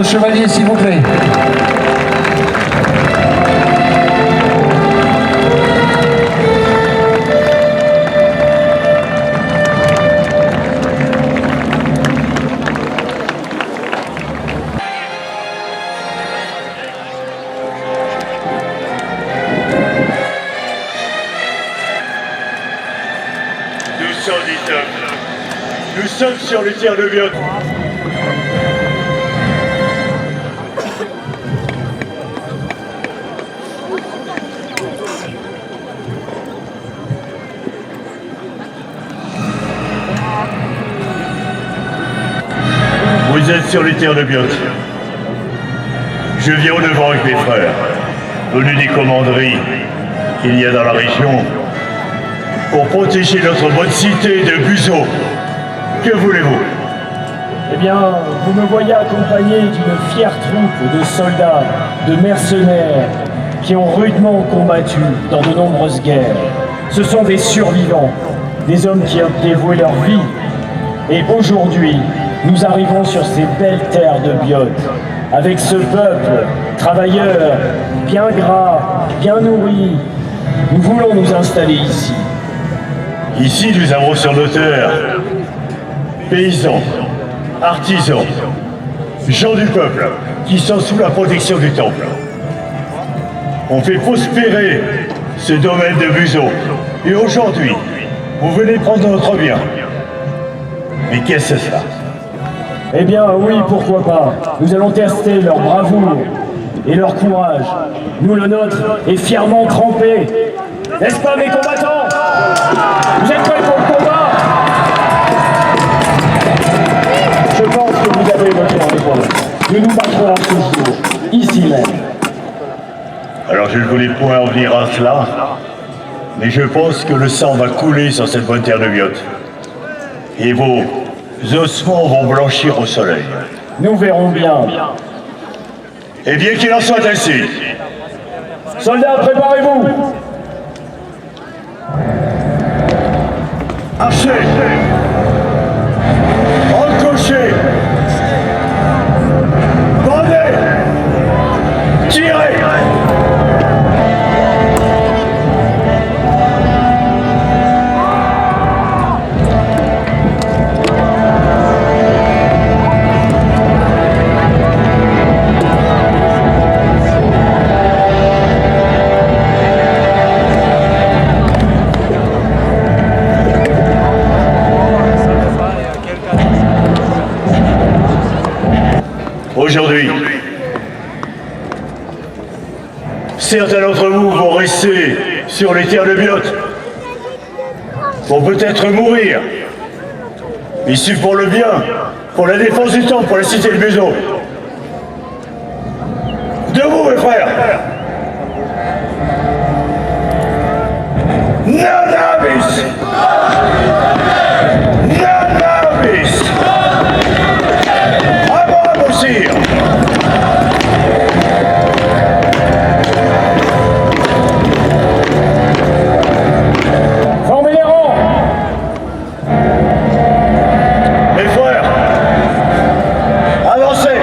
nos chevaliers, s'il vous plaît. Nous sommes sur le tir de Biot. Vous êtes sur le tir de Biot. Je viens au devant avec mes frères, venus des commanderies qu'il y a dans la région, pour protéger notre bonne cité de Buzo. Que voulez-vous? Eh bien, vous me voyez accompagné d'une fière troupe de soldats, de mercenaires, qui ont rudement combattu dans de nombreuses guerres. Ce sont des survivants, des hommes qui ont dévoué leur vie. Et aujourd'hui, nous arrivons sur ces belles terres de Biot, avec ce peuple travailleur, bien gras, bien nourri. Nous voulons nous installer ici. Ici, nous avons sur nos terres paysans, artisans, gens du peuple qui sont sous la protection du temple. On fait prospérer ce domaine de Buzo. Et aujourd'hui, vous venez prendre notre bien. Mais qu'est-ce que c'est ça? Eh bien, oui, pourquoi pas. Nous allons tester leur bravoure et leur courage. Nous, le nôtre, est fièrement trempé. N'est-ce pas, mes combattants? Vous êtes prêts pour le combat? Je pense que vous avez votre réponse. Nous nous battrons toujours, ici même. Alors je ne voulais point en venir à cela, mais je pense que le sang va couler sur cette bonne terre de Biot. Et vos ossements vont blanchir au soleil. Nous verrons bien. Et bien qu'il en soit ainsi. Soldats, préparez-vous. Archer! Encocher! Bandez! Tirez! Aujourd'hui, certains d'entre vous vont rester sur les terres de Biot, vont peut-être mourir, mais c'est pour le bien, pour la défense du temple, pour la cité de Buzo. Debout, mes frères! Nanabis! Nanabis! Formez les rangs. Mes frères, avancez!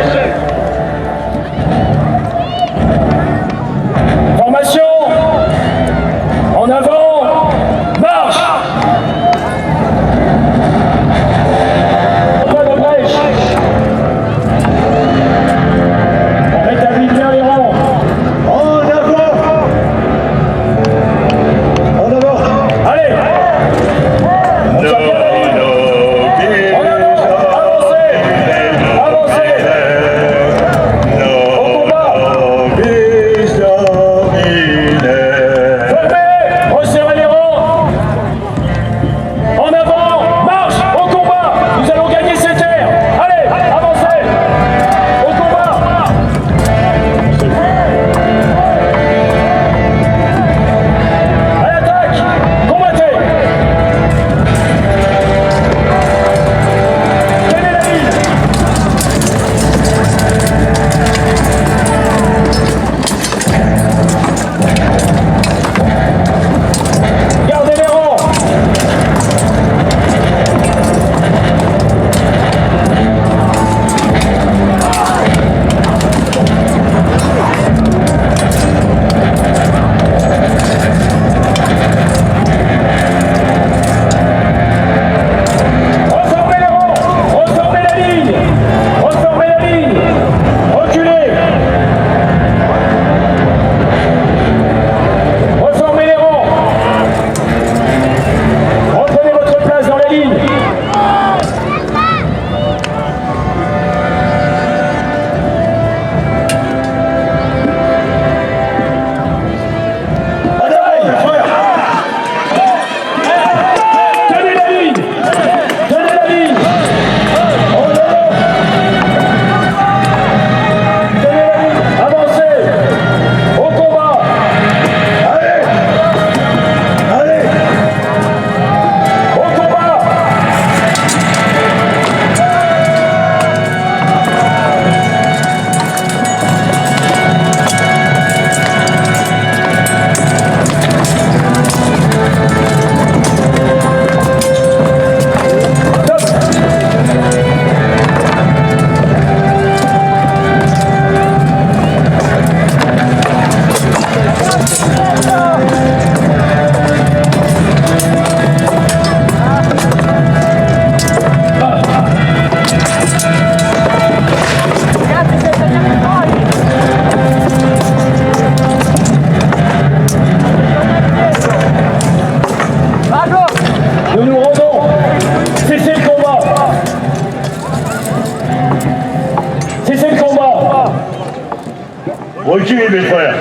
Reculez, mes frères.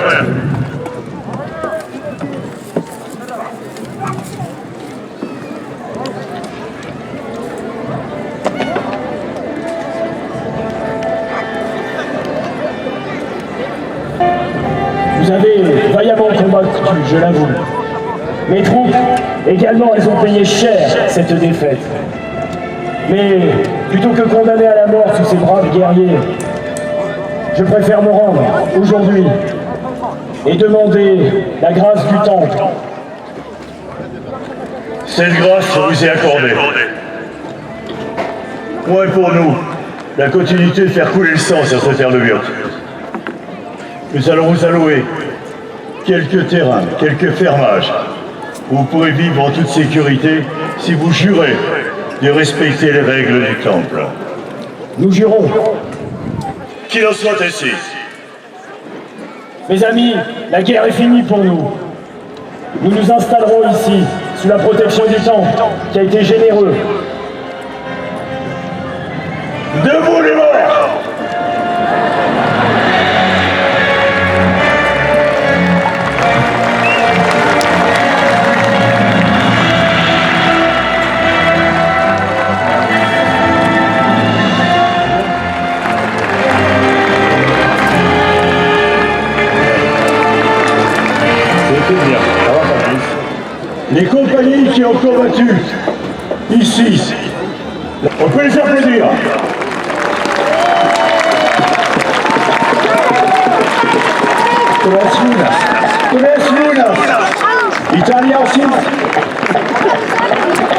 Vous avez vaillamment combattu, je l'avoue. Mes troupes, également, elles ont payé cher cette défaite. Mais plutôt que condamner à la mort tous ces braves guerriers, je préfère me rendre aujourd'hui et demander la grâce du temple. Cette grâce vous est accordée. Moins pour nous, la continuité de faire couler le sang sur cette terre de Biote. Nous allons vous allouer quelques terrains, quelques fermages. Vous pourrez vivre en toute sécurité si vous jurez de respecter les règles du temple. Nous jurons. Qu'il en soit ainsi. Mes amis, la guerre est finie pour nous. Nous nous installerons ici, sous la protection du temple, qui a été généreux. Debout les morts! Les compagnies qui ont combattu ici, on peut les applaudir. Tres lunas, Italia aussi,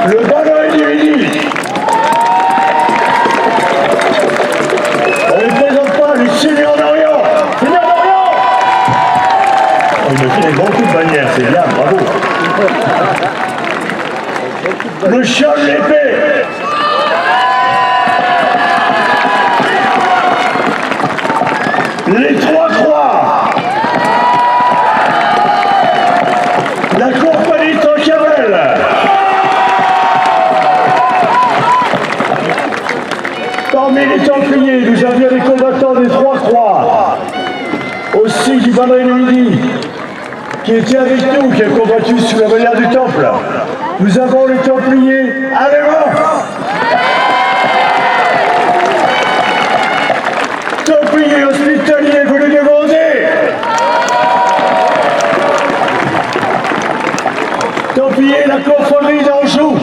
le Bano Divini. On ne présente pas le Seigneur d'Orient. Seigneur d'Orient! Il me fait des grands coups de bannière, c'est bien, bravo. Le chant de l'épée. Les trois croix. La compagnie Tancamel. Parmi les Templiers, nous avions les combattants des trois croix. Aussi du Bandré du Midi, qui était avec nous, qui a combattu sous la bannière du Temple. Nous avons les Templiers allemands. Templiers hospitaliers, vous le demandez. Templiers, la confrérie d'Anjou.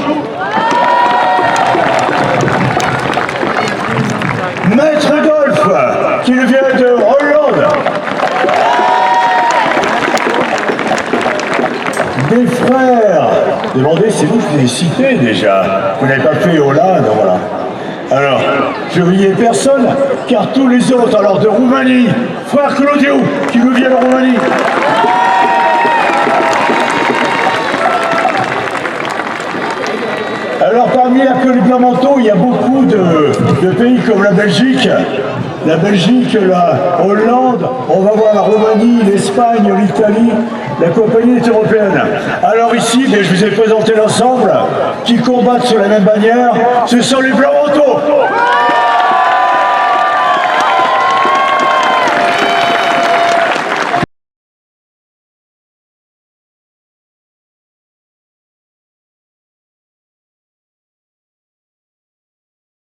Maître Golf, qui vient de Hollande. Des frères. Demandez, c'est vous qui les citez déjà. Vous n'avez pas fait Hollande, voilà. Alors, je riais personne, car tous les autres, alors de Roumanie, frère Claudio, qui nous vient de Roumanie. Alors, parmi la Coliplamanto, il y a beaucoup de pays comme la Belgique, la Hollande, on va voir la Roumanie, l'Espagne, l'Italie, la compagnie est européenne. Alors ici, je vous ai présenté l'ensemble qui combattent sur la même bannière, ce sont les Blancs manteaux.